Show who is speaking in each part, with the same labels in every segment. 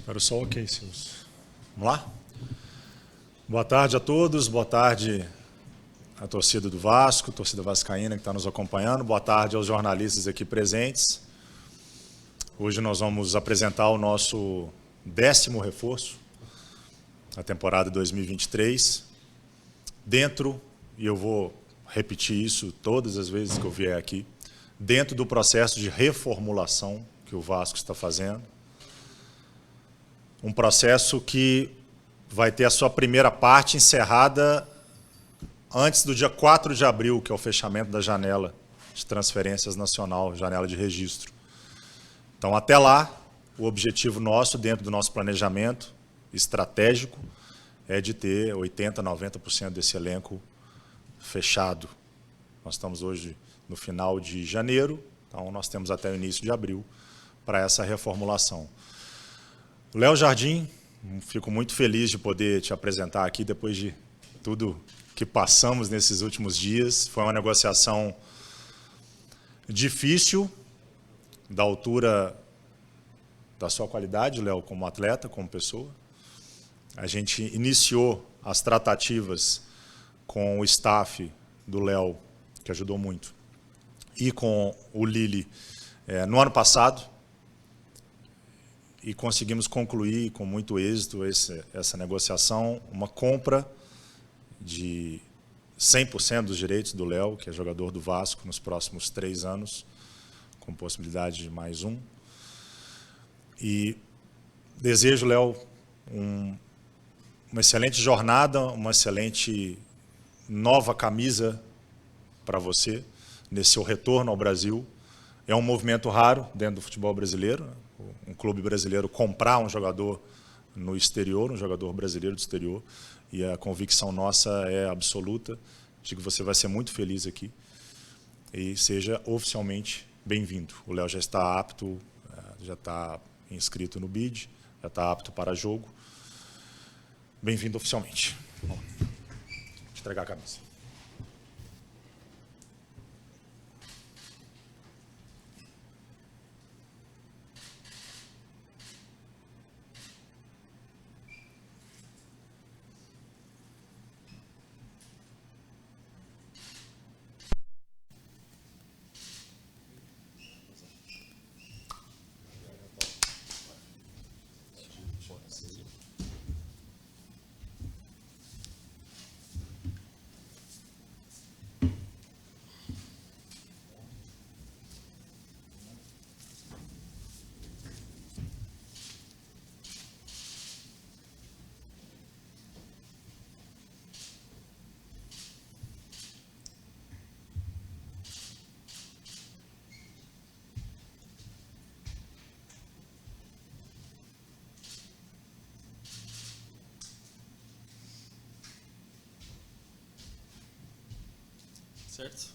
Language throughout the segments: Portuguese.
Speaker 1: Espero só ok, Silvio. Vamos lá? Boa tarde a todos, boa tarde à torcida do Vasco, torcida vascaína que está nos acompanhando, boa tarde aos jornalistas aqui presentes. Hoje nós vamos apresentar o nosso 10º reforço da temporada 2023, dentro, e eu vou repetir isso todas as vezes que eu vier aqui, dentro do processo de reformulação que o Vasco está fazendo. Um processo que vai ter a sua primeira parte encerrada antes do dia 4 de abril, que é o fechamento da janela de transferências nacional, janela de registro. Então, até lá, o objetivo nosso, dentro do nosso planejamento estratégico, é de ter 80%, 90% desse elenco fechado. Nós estamos hoje no final de janeiro, então nós temos até o início de abril para essa reformulação. Léo Jardim, fico muito feliz de poder te apresentar aqui depois de tudo que passamos nesses últimos dias. Foi uma negociação difícil, da altura da sua qualidade, Léo, como atleta, como pessoa. A gente iniciou as tratativas com o staff do Léo, que ajudou muito, e com o Lili no ano passado, e conseguimos concluir com muito êxito essa negociação, uma compra de 100% dos direitos do Léo, que é jogador do Vasco, nos próximos 3 anos, com possibilidade de mais um. E desejo, Léo, uma excelente jornada, uma excelente nova camisa para você, nesse seu retorno ao Brasil. É um movimento raro dentro do futebol brasileiro, um clube brasileiro comprar um jogador no exterior, um jogador brasileiro do exterior, e a convicção nossa é absoluta de que você vai ser muito feliz aqui e seja oficialmente bem-vindo. O Léo já está apto, já está inscrito no BID, já está apto para jogo. Bem-vindo oficialmente. Vou te entregar a camisa.
Speaker 2: Certo?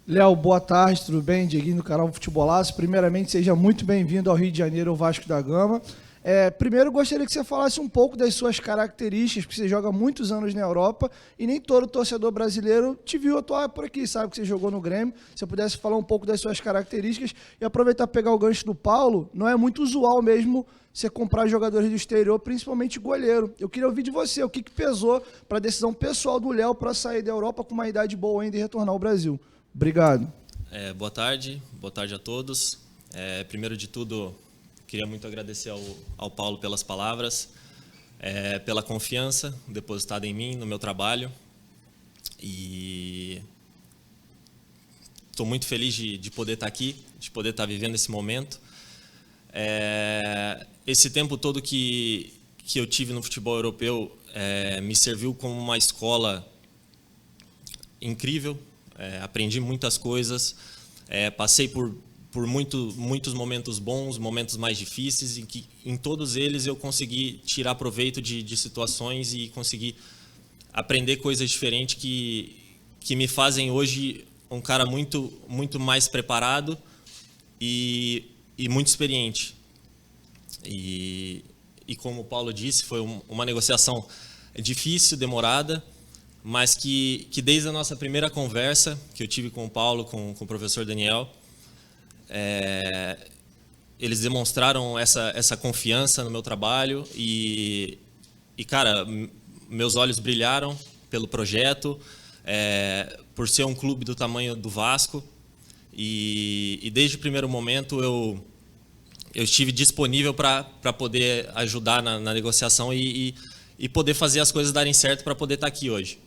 Speaker 3: Léo, boa tarde, tudo bem? Dieguinho do canal Futebolaço. Primeiramente, seja muito bem-vindo ao Rio de Janeiro, ao Vasco da Gama. Primeiro, gostaria que você falasse um pouco das suas características, porque você joga muitos anos na Europa e nem todo torcedor brasileiro te viu atuar por aqui, sabe que você jogou no Grêmio. Se você pudesse falar um pouco das suas características e aproveitar para pegar o gancho do Paulo, não é muito usual mesmo você comprar jogadores do exterior, principalmente goleiro. Eu queria ouvir de você, o que pesou para a decisão pessoal do Léo para sair da Europa com uma idade boa ainda e retornar ao Brasil. Obrigado.
Speaker 2: Boa tarde a todos. Primeiro de tudo, queria muito agradecer ao Paulo pelas palavras, pela confiança depositada em mim, no meu trabalho. E estou muito feliz de poder estar aqui, de poder estar vivendo esse momento. Esse tempo todo que eu tive no futebol europeu me serviu como uma escola incrível. Aprendi muitas coisas, passei por muitos momentos bons, momentos mais difíceis, em que em todos eles eu consegui tirar proveito de situações e consegui aprender coisas diferentes que me fazem hoje um cara muito mais preparado e muito experiente. E como o Paulo disse, foi uma negociação difícil, demorada, mas que desde a nossa primeira conversa, que eu tive com o Paulo, com o professor Daniel, eles demonstraram essa confiança no meu trabalho e cara, meus olhos brilharam pelo projeto, por ser um clube do tamanho do Vasco, e desde o primeiro momento eu estive disponível para poder ajudar na negociação e poder fazer as coisas darem certo para poder estar aqui hoje.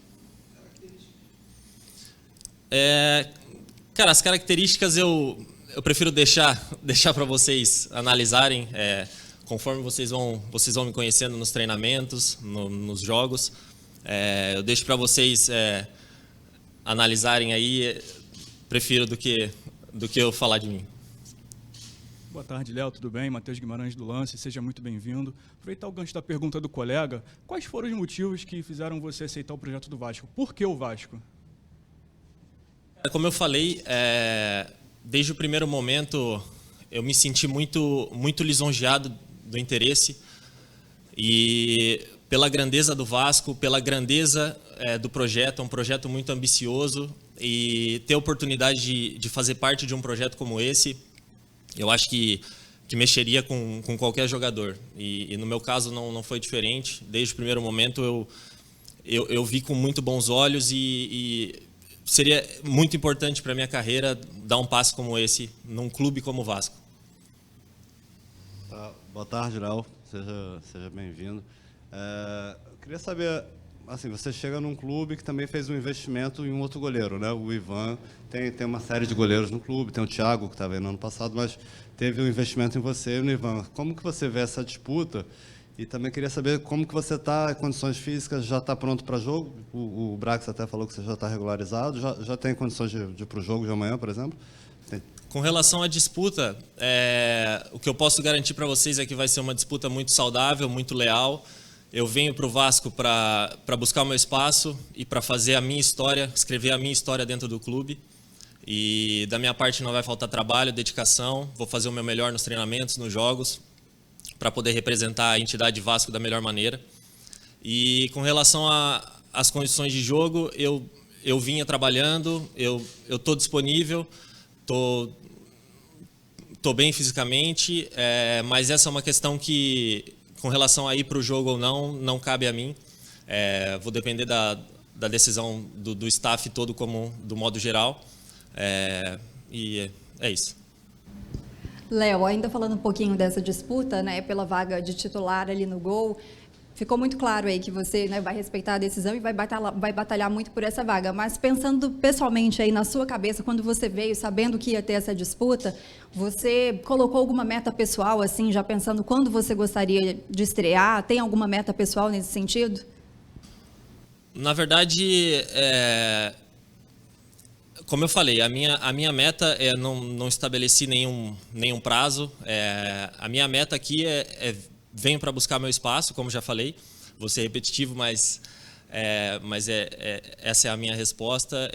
Speaker 2: Cara, as características eu prefiro deixar para vocês analisarem, conforme vocês vão me conhecendo nos treinamentos, nos jogos. Eu deixo para vocês analisarem aí, prefiro do que eu falar de mim.
Speaker 4: Boa tarde, Léo, tudo bem? Matheus Guimarães do Lance, seja muito bem-vindo. Aproveitar o gancho da pergunta do colega, quais foram os motivos que fizeram você aceitar o projeto do Vasco? Por que o Vasco?
Speaker 2: Como eu falei, desde o primeiro momento eu me senti muito lisonjeado do interesse e pela grandeza do Vasco, pela grandeza do projeto, é um projeto muito ambicioso e ter a oportunidade de fazer parte de um projeto como esse, eu acho que mexeria com qualquer jogador. E no meu caso não foi diferente. Desde o primeiro momento eu vi com muito bons olhos e seria muito importante para a minha carreira dar um passo como esse num clube como o Vasco.
Speaker 5: Boa tarde, Léo. Seja bem-vindo. Eu queria saber, assim, você chega num clube que também fez um investimento em um outro goleiro, né? O Ivan tem uma série de goleiros no clube, tem o Thiago, que estava aí no ano passado, mas teve um investimento em você e no Ivan. Como que você vê essa disputa? E também queria saber como que você está, condições físicas, já está pronto para jogo? O Brax até falou que você já está regularizado, já tem condições de ir para o jogo de amanhã, por exemplo?
Speaker 2: Com relação à disputa, o que eu posso garantir para vocês é que vai ser uma disputa muito saudável, muito leal. Eu venho para o Vasco para buscar o meu espaço e para fazer a minha história, escrever a minha história dentro do clube. E da minha parte não vai faltar trabalho, dedicação. Vou fazer o meu melhor nos treinamentos, nos jogos, para poder representar a entidade Vasco da melhor maneira. E com relação às condições de jogo, eu vinha trabalhando, eu estou disponível, estou bem fisicamente, mas essa é uma questão que, com relação a ir para o jogo ou não cabe a mim. Vou depender da decisão do staff todo, do modo geral. E é isso.
Speaker 6: Léo, ainda falando um pouquinho dessa disputa, né, pela vaga de titular ali no gol, ficou muito claro aí que você, né, vai respeitar a decisão e vai batalhar muito por essa vaga. Mas pensando pessoalmente aí na sua cabeça, quando você veio sabendo que ia ter essa disputa, você colocou alguma meta pessoal, assim, já pensando quando você gostaria de estrear? Tem alguma meta pessoal nesse sentido?
Speaker 2: Na verdade, como eu falei, a minha meta não estabeleci nenhum prazo. A minha meta aqui venho para buscar meu espaço, como já falei. Vou ser repetitivo, mas essa é a minha resposta.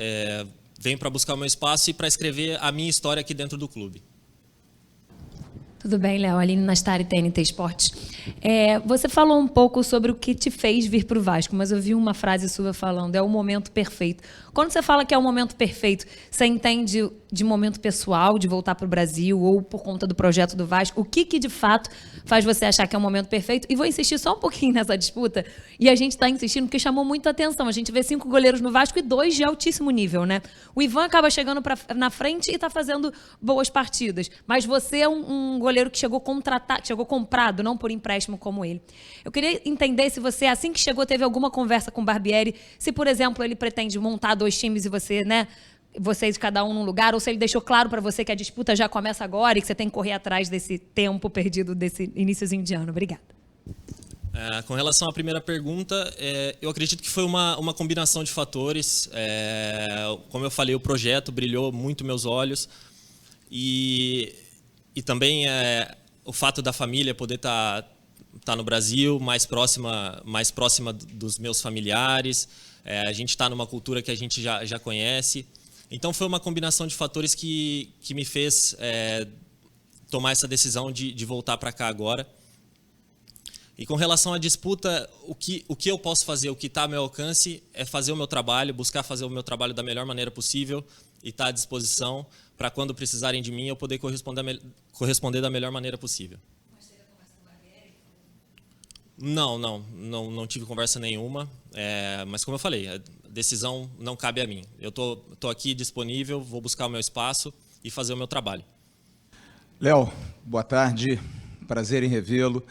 Speaker 2: Venho para buscar o meu espaço e para escrever a minha história aqui dentro do clube.
Speaker 7: Tudo bem, Léo? Aline Nastari, TNT Esportes. Você falou um pouco sobre o que te fez vir para o Vasco, mas eu vi uma frase sua falando, é o momento perfeito. Quando você fala que é o momento perfeito, você entende de momento pessoal, de voltar para o Brasil, ou por conta do projeto do Vasco? O que de fato faz você achar que é o momento perfeito? E vou insistir só um pouquinho nessa disputa, e a gente está insistindo porque chamou muito a atenção. A gente vê 5 goleiros no Vasco e 2 de altíssimo nível, né? O Ivan acaba chegando na frente e está fazendo boas partidas, mas você é um goleiro que chegou comprado, não por empréstimo como ele. Eu queria entender se você, assim que chegou, teve alguma conversa com o Barbieri, se, por exemplo, ele pretende montar 2 times e você, né, vocês cada um num lugar, ou se ele deixou claro para você que a disputa já começa agora e que você tem que correr atrás desse tempo perdido desse iniciozinho de ano. Obrigada.
Speaker 2: Com relação à primeira pergunta, eu acredito que foi uma combinação de fatores. Como eu falei, o projeto brilhou muito meus olhos e também o fato da família poder estar no Brasil, mais próxima dos meus familiares. A gente está numa cultura que a gente já conhece. Então foi uma combinação de fatores que me fez tomar essa decisão de voltar para cá agora. E com relação à disputa, o que eu posso fazer, o que está ao meu alcance, é fazer o meu trabalho, buscar fazer o meu trabalho da melhor maneira possível e estar à disposição para, quando precisarem de mim, eu poder corresponder da melhor maneira possível. Não tive conversa nenhuma, mas como eu falei, a decisão não cabe a mim. Eu tô aqui disponível, vou buscar o meu espaço e fazer o meu trabalho.
Speaker 8: Léo, boa tarde, prazer em revê-lo.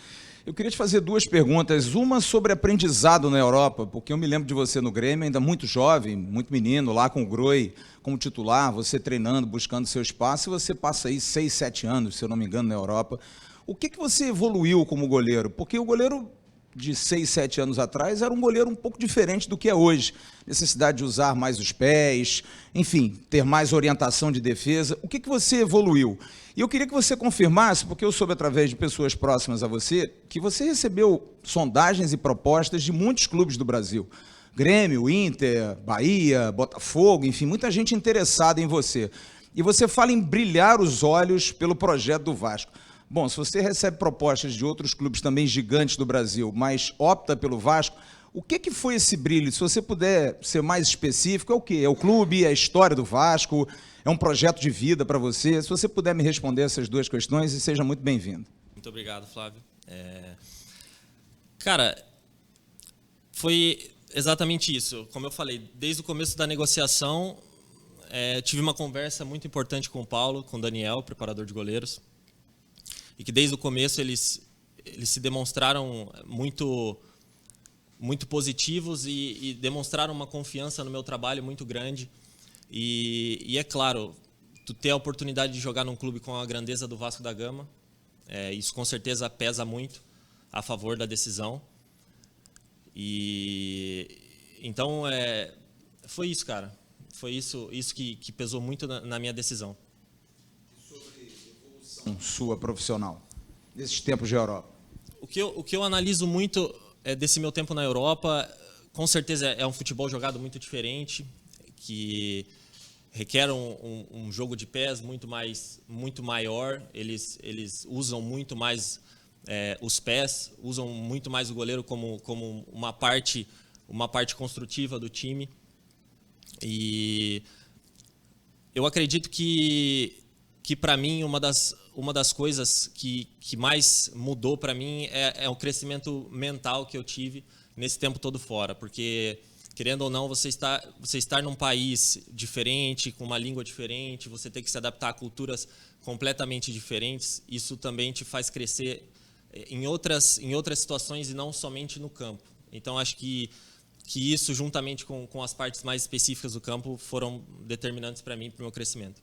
Speaker 8: Eu queria te fazer duas perguntas, uma sobre aprendizado na Europa, porque eu me lembro de você no Grêmio, ainda muito jovem, muito menino, lá com o Groi como titular, você treinando, buscando seu espaço, e você passa aí 6, 7 anos, se eu não me engano, na Europa. O que você evoluiu como goleiro? Porque o goleiro de 6, 7 anos atrás era um goleiro um pouco diferente do que é hoje. Necessidade de usar mais os pés, enfim, ter mais orientação de defesa. O que você evoluiu? E eu queria que você confirmasse, porque eu soube através de pessoas próximas a você, que você recebeu sondagens e propostas de muitos clubes do Brasil. Grêmio, Inter, Bahia, Botafogo, enfim, muita gente interessada em você. E você fala em brilhar os olhos pelo projeto do Vasco. Bom, se você recebe propostas de outros clubes também gigantes do Brasil, mas opta pelo Vasco, o que foi esse brilho? Se você puder ser mais específico, é o quê? É o clube, é a história do Vasco, é um projeto de vida para você? Se você puder me responder essas duas questões, e seja muito bem-vindo.
Speaker 2: Muito obrigado, Flávio. Cara, foi exatamente isso. Como eu falei, desde o começo da negociação, tive uma conversa muito importante com o Paulo, com o Daniel, preparador de goleiros, e que desde o começo eles se demonstraram muito positivos e demonstraram uma confiança no meu trabalho muito grande. E é claro, tu ter a oportunidade de jogar num clube com a grandeza do Vasco da Gama, isso com certeza pesa muito a favor da decisão. E então foi isso, cara. Foi isso que pesou muito na minha decisão.
Speaker 8: Sua profissional, nesses tempos de Europa?
Speaker 2: O que eu analiso muito desse meu tempo na Europa, com certeza é um futebol jogado muito diferente, que requer um jogo de pés muito maior, eles usam muito mais os pés, usam muito mais o goleiro como uma parte construtiva do time. E eu acredito que para mim uma das coisas que mais mudou para mim é o crescimento mental que eu tive nesse tempo todo fora, porque querendo ou não, você estar num país diferente, com uma língua diferente, você ter que se adaptar a culturas completamente diferentes, isso também te faz crescer em outras situações e não somente no campo. Então acho que isso, juntamente com as partes mais específicas do campo, foram determinantes para mim, para o meu crescimento.